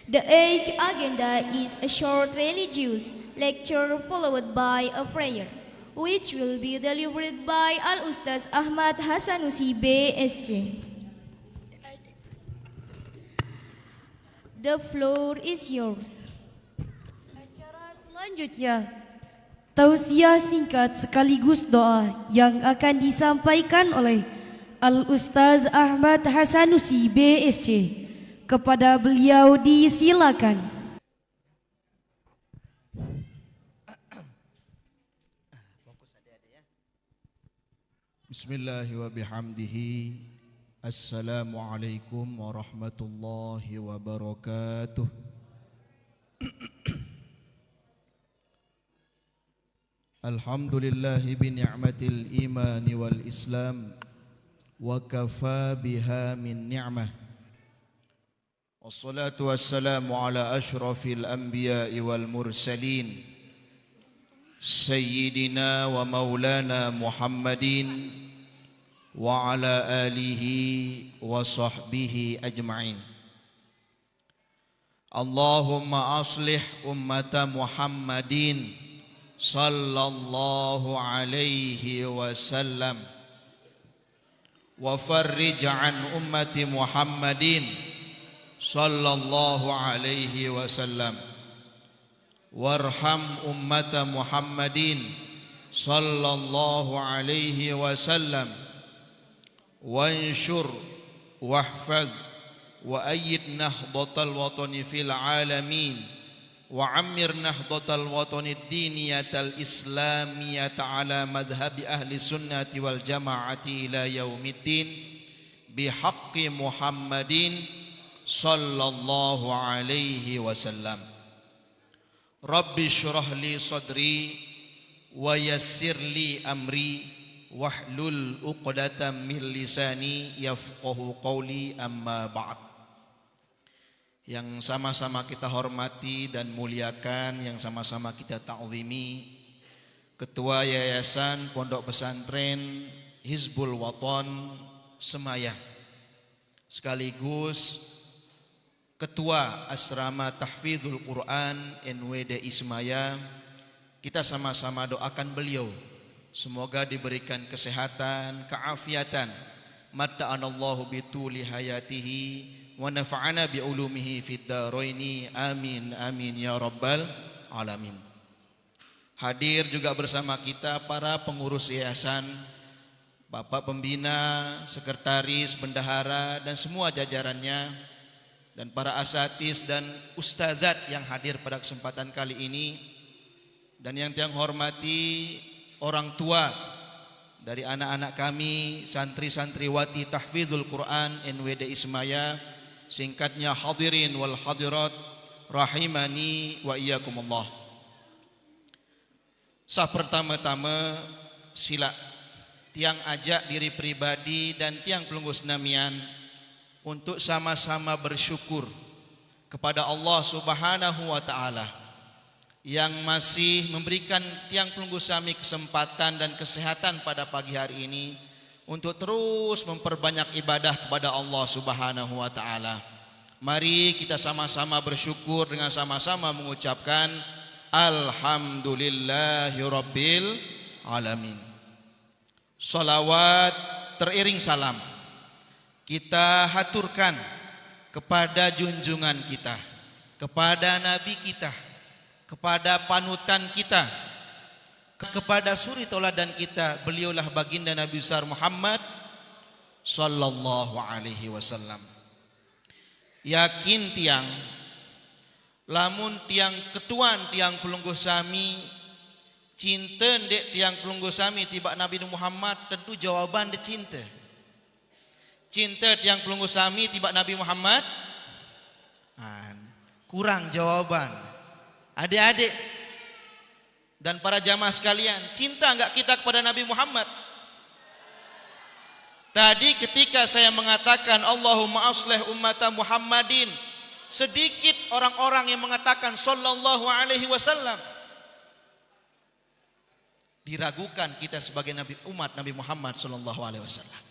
The eighth agenda is a short religious lecture followed by a prayer, which will be delivered by Al-Ustaz Ahmad Hasanusi BSc. The floor is yours. Acara selanjutnya, tausiah singkat sekaligus doa yang akan disampaikan oleh Al-Ustaz Ahmad Hasanusi BSc. Kepada beliau disilakan. Bismillahi wa bihamdihi. Assalamualaikum warahmatullahi wabarakatuh. Alhamdulillahi bi ni'matil imani wal islam wa kafa biha min ni'mah. Wassalatu wassalamu ala ashrafil anbiya'i wal mursalin Sayyidina wa maulana Muhammadin wa ala alihi wa sahbihi ajma'in. Allahumma aslih ummata Muhammadin sallallahu alaihi wasallam wa farrij an ummati Muhammadin sallallahu alaihi wasallam warham ummata Muhammadin sallallahu alaihi wasallam wanshur wahfaz wa ayyid nahdatal watani fil alamin wa ammir nahdatal watani diniyatal islamiyata ala madhabi ahli sunnati wal jamaati ila yaumiddin bihaqqi Muhammadin sallallahu alaihi wasallam. Rabbi syrah li sadri wa yassir li amri wahlul uqdatam min lisani yafqahu qawli, amma ba'd. Yang sama-sama kita hormati dan muliakan, yang sama-sama kita ta'zimi, Ketua Yayasan Pondok Pesantren Hizbul Waton Semayah, sekaligus Ketua Asrama Tahfidzul Quran NWD Ismaya. Kita sama-sama doakan beliau, semoga diberikan kesehatan, keafiatan, matta'anallahu bituli hayatihi wa nafa'ana bi ulumihi fid dharaini, amin amin ya rabbal alamin. Hadir juga bersama kita para pengurus yayasan, Bapak Pembina, Sekretaris, Bendahara dan semua jajarannya, dan para asatis dan ustazat yang hadir pada kesempatan kali ini, dan yang hormati orang tua dari anak-anak kami, santri-santriwati Tahfidzul Quran NWD Ismaya, singkatnya hadirin wal hadirat rahimani wa iyyakumullah. Pertama-tama sila tiang ajak diri pribadi dan tiang pelunggu senamian untuk sama-sama bersyukur kepada Allah Subhanahu wa taala yang masih memberikan tiang pelunggu sami kesempatan dan kesehatan pada pagi hari ini untuk terus memperbanyak ibadah kepada Allah Subhanahu wa taala. Mari kita sama-sama bersyukur dengan sama-sama mengucapkan alhamdulillahirabbil alamin. Salawat teriring salam kita haturkan kepada junjungan kita, kepada nabi kita, kepada panutan kita, kepada suri tauladan kita. Beliaulah baginda Nabi besar Muhammad sallallahu alaihi wasallam. Yakin tiang, lamun tiang ketuan tiang pelungguh sami cinta dek tiang pelungguh sami tiba Nabi Muhammad, tentu jawaban de cinta. Cinta tiang pelunggu sami tiba Nabi Muhammad, kurang jawaban. Adik-adik dan para jamaah sekalian, cinta enggak kita kepada Nabi Muhammad? Tadi ketika saya mengatakan Allahumma aslih ummata Muhammadin, sedikit orang-orang yang mengatakan sallallahu alaihi wasallam. Diragukan kita sebagai umat Nabi Muhammad sallallahu alaihi wasallam.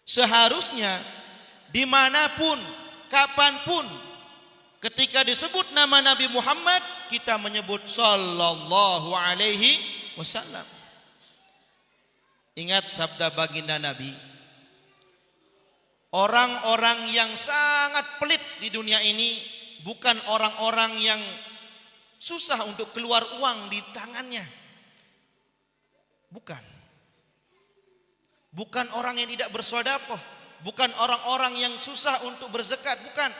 Seharusnya dimanapun, kapanpun Ketika disebut nama Nabi Muhammad, kita menyebut sallallahu alaihi wasallam. Ingat sabda baginda Nabi, orang-orang yang sangat pelit di dunia ini bukan orang-orang yang susah untuk keluar uang di tangannya. Bukan. Bukan orang yang tidak bersedekah, bukan orang-orang yang susah untuk berzakat, bukan.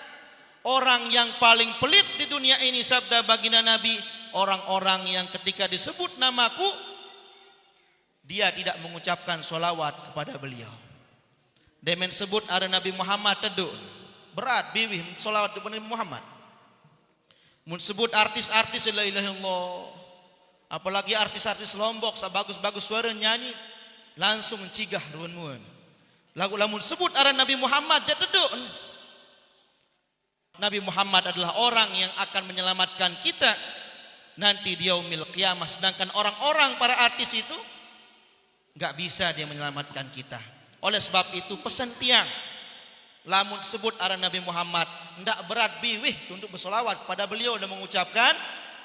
Orang yang paling pelit di dunia ini, sabda baginda Nabi, orang-orang yang ketika disebut namaku, dia tidak mengucapkan solawat kepada beliau. Demen sebut ada Nabi Muhammad teduk, berat biwih solawat kepada Nabi Muhammad. Mun sebut artis-artis la ilaha illallah, apalagi artis-artis Lombok, bagus-bagus suara nyanyi, langsung cigah ruan-ruan. Lagu lamun sebut ada Nabi Muhammad jateduk. Nabi Muhammad adalah orang yang akan menyelamatkan kita nanti di yaumil qiyamah. Sedangkan orang-orang para artis itu enggak bisa dia menyelamatkan kita. Oleh sebab itu pesan tiang, lamun sebut ada Nabi Muhammad, enggak berat biwih untuk bersolawat pada beliau dan mengucapkan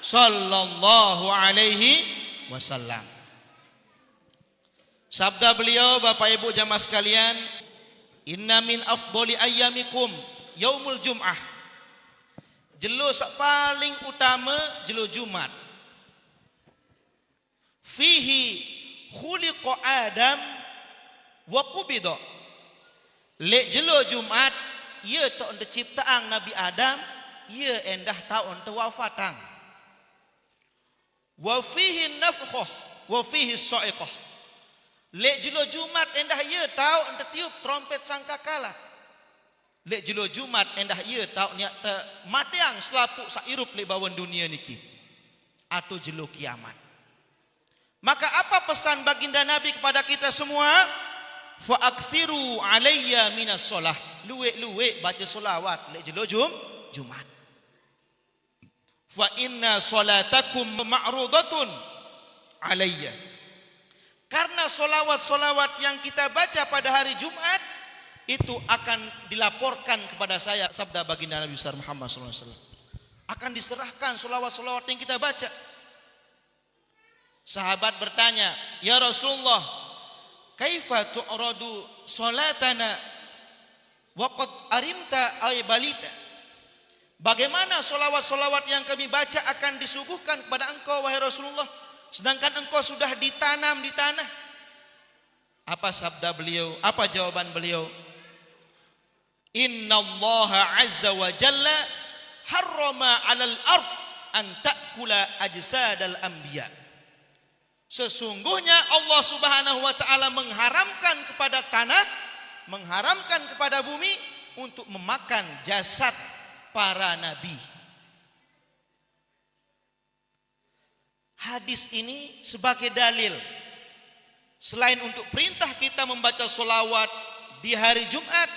sallallahu alaihi wasallam. Sabda beliau, Bapak Ibu jamaah sekalian, inna min afdoli ayyamikum yaumul jum'ah. Jelo paling utama jelo Jumat. Fihi khuliqa Adam wa qubida. Le jelo Jumat ia tok ente ciptaan Nabi Adam, ia endah taun ente wafatang. Wa fihi nafkhah wa fihi sa'iqah. Le jelo Jumat endah ia tahu ente tiup trompet sangkakala. Lek jelo Jumat endah ia tahu niat mateang selapuk sairup le bawan dunia niki atau jelo kiamat. Maka apa pesan baginda Nabi kepada kita semua? Fa aktsiru alayya minas shalah. Luwe-luwe baca solawat lek jelo Jumat. Fa inna salatakum ma'rudatun alayya. Karena solawat-solawat yang kita baca pada hari Jumat itu akan dilaporkan kepada saya, sabda baginda Nabi besar Muhammad SAW. Akan diserahkan solawat-solawat yang kita baca. Sahabat bertanya, ya Rasulullah, kaifa tu'radu salatana wa qad arimta ay balita? Bagaimana solawat-solawat yang kami baca akan disuguhkan kepada engkau wahai Rasulullah, sedangkan engkau sudah ditanam di tanah? Apa sabda beliau? Apa jawaban beliau? Inna Allah azza wa jalla harrama 'alal ard an ta'kula ajsadal anbiya. Sesungguhnya Allah Subhanahu wa taala mengharamkan kepada tanah, mengharamkan kepada bumi untuk memakan jasad para nabi. Hadis ini sebagai dalil, selain untuk perintah kita membaca solawat di hari Jumat,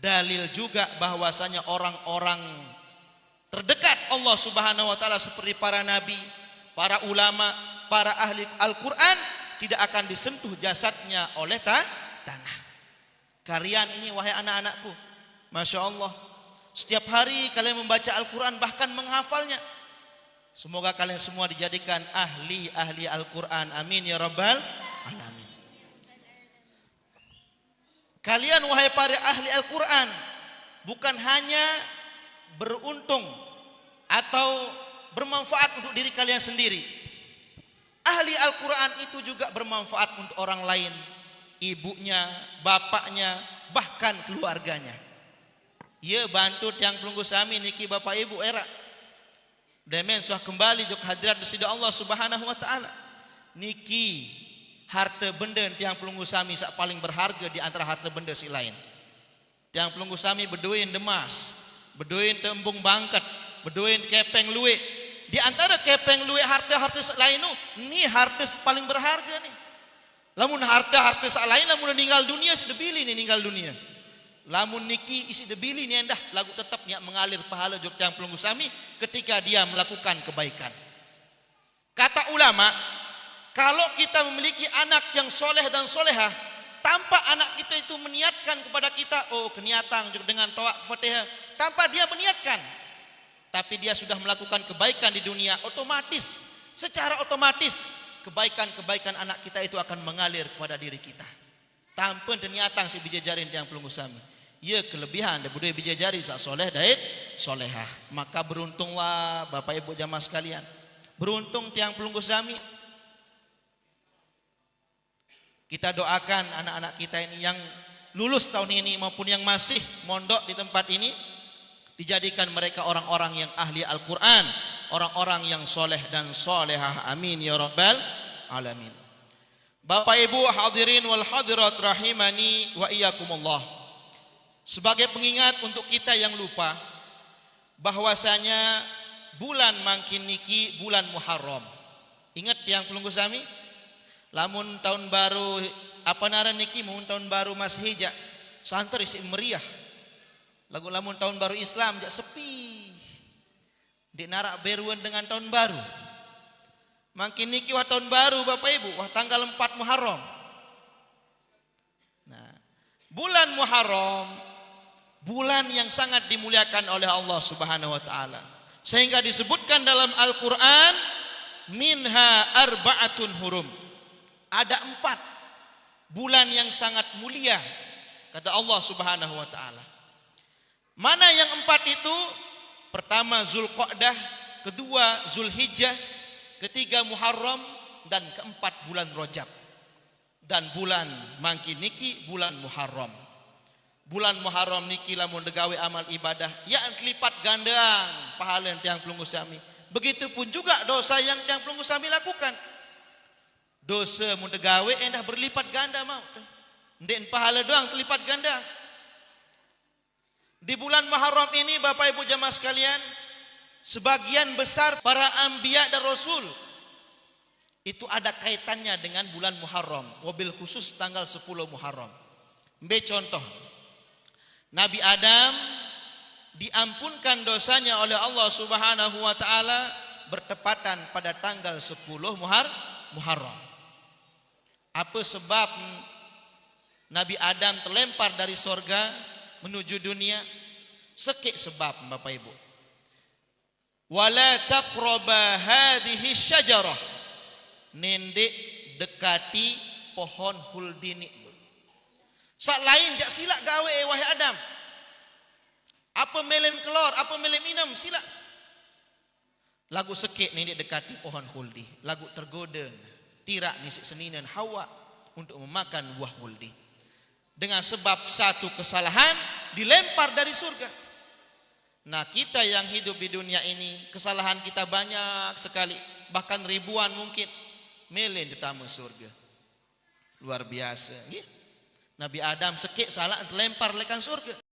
dalil juga bahwasanya orang-orang terdekat Allah Subhanahu wa taala seperti para nabi, para ulama, para ahli Al-Qur'an tidak akan disentuh jasadnya oleh tanah. Kalian ini wahai anak-anakku, Masya Allah, setiap hari kalian membaca Al-Quran bahkan menghafalnya. Semoga kalian semua dijadikan ahli Al-Quran. Amin ya rabbal alamin. Kalian wahai para ahli Al-Quran bukan hanya beruntung atau bermanfaat untuk diri kalian sendiri. Ahli Al-Quran itu juga bermanfaat untuk orang lain, ibunya, bapaknya, bahkan keluarganya. Ia bantu tiang pelunggu sami niki bapak ibu era. Demen suah kembali jok hadirat di sida Allah Subhanahu wa taala. Niki harta benda tiang pelunggu sami sak paling berharga di antara harta benda si lain. Tiang pelunggu sami beduin demas, beduin tembung bangkat, beduin kepeng luwe. Di antara kepeng luwe harta-harta lain ni harta paling berharga nih. Lamun harta-harta lain lamun meninggal dunia sedebili nih meninggal dunia. Lamun niki isi debili ni endah lagu tetap niat mengalir pahala jok tiang pelunggu sami ketika dia melakukan kebaikan. Kata ulama, kalau kita memiliki anak yang soleh dan solehah, tanpa anak kita itu meniatkan kepada kita, oh keniatan dengan tawak Fatihah, tanpa dia meniatkan, tapi dia sudah melakukan kebaikan di dunia, otomatis, secara otomatis kebaikan-kebaikan anak kita itu akan mengalir kepada diri kita. Tanpa ternyata si bijajarin tiang pelunggu sami. Ya kelebihan dan budaya bijajari sak soleh daid solehah. Maka beruntunglah Bapak Ibu jamaah sekalian. Beruntung tiang pelunggu sami. Kita doakan anak-anak kita ini yang lulus tahun ini maupun yang masih mondok di tempat ini, dijadikan mereka orang-orang yang ahli Al-Quran, orang-orang yang soleh dan solehah. Amin ya rabbal alamin. Bapak Ibu hadirin wal hadirat rahimani wa iyyakumullah. Sebagai pengingat untuk kita yang lupa bahwasanya bulan mangkin niki bulan Muharram. Ingat yang pelunggu sami? Lamun tahun baru apa naran niki mun tahun baru Masihija santer isi meriah. Lagu lamun tahun baru Islam jak sepi. Di narak beruan dengan tahun baru. Makin niki wah tahun baru Bapak Ibu, wah tanggal 4 Muharram. Nah, bulan Muharram bulan yang sangat dimuliakan oleh Allah Subhanahu wa taala. Sehingga disebutkan dalam Al-Qur'an minha arba'atun hurum. Ada 4 bulan yang sangat mulia kata Allah Subhanahu wa taala. Mana yang 4 itu? Pertama Zulqa'dah, kedua Zulhijjah, ketiga Muharram, dan keempat bulan Rajab. Dan bulan mangkin niki bulan Muharram. Bulan Muharram niki lamun degawe amal ibadah ya lipat gandang pahala yang tiang pelunggu sami. Begitupun juga dosa yang tiang pelunggu sami lakukan. Dosa mun degawe endah berlipat ganda mau. Ndek pahala doang terlipat ganda. Di bulan Muharram ini Bapak Ibu jamaah sekalian, sebagian besar para anbiya dan rasul itu ada kaitannya dengan bulan Muharram, wabil khusus tanggal 10 Muharram. Ambil contoh, Nabi Adam diampunkan dosanya oleh Allah Subhanahu wa taala bertepatan pada tanggal 10 Muharram. Apa sebab Nabi Adam terlempar dari sorga menuju dunia? Sekik sebab Bapak Ibu. Wala taqraba hadhihi syajarah. Nendek dekati pohon huldini. Sak lain jak silak gawe wahai Adam. Apa melem kelor, apa melem inam silak. Lagu sekik nendek dekati pohon huldi. Lagu tergoda tirak nisik seninan Hawa untuk memakan buah huldi. Dengan sebab satu kesalahan dilempar dari surga. Nah kita yang hidup di dunia ini kesalahan kita banyak sekali, bahkan ribuan mungkin, melen di tamu surga. Luar biasa. Nabi Adam sekik salah terlempar lekan surga.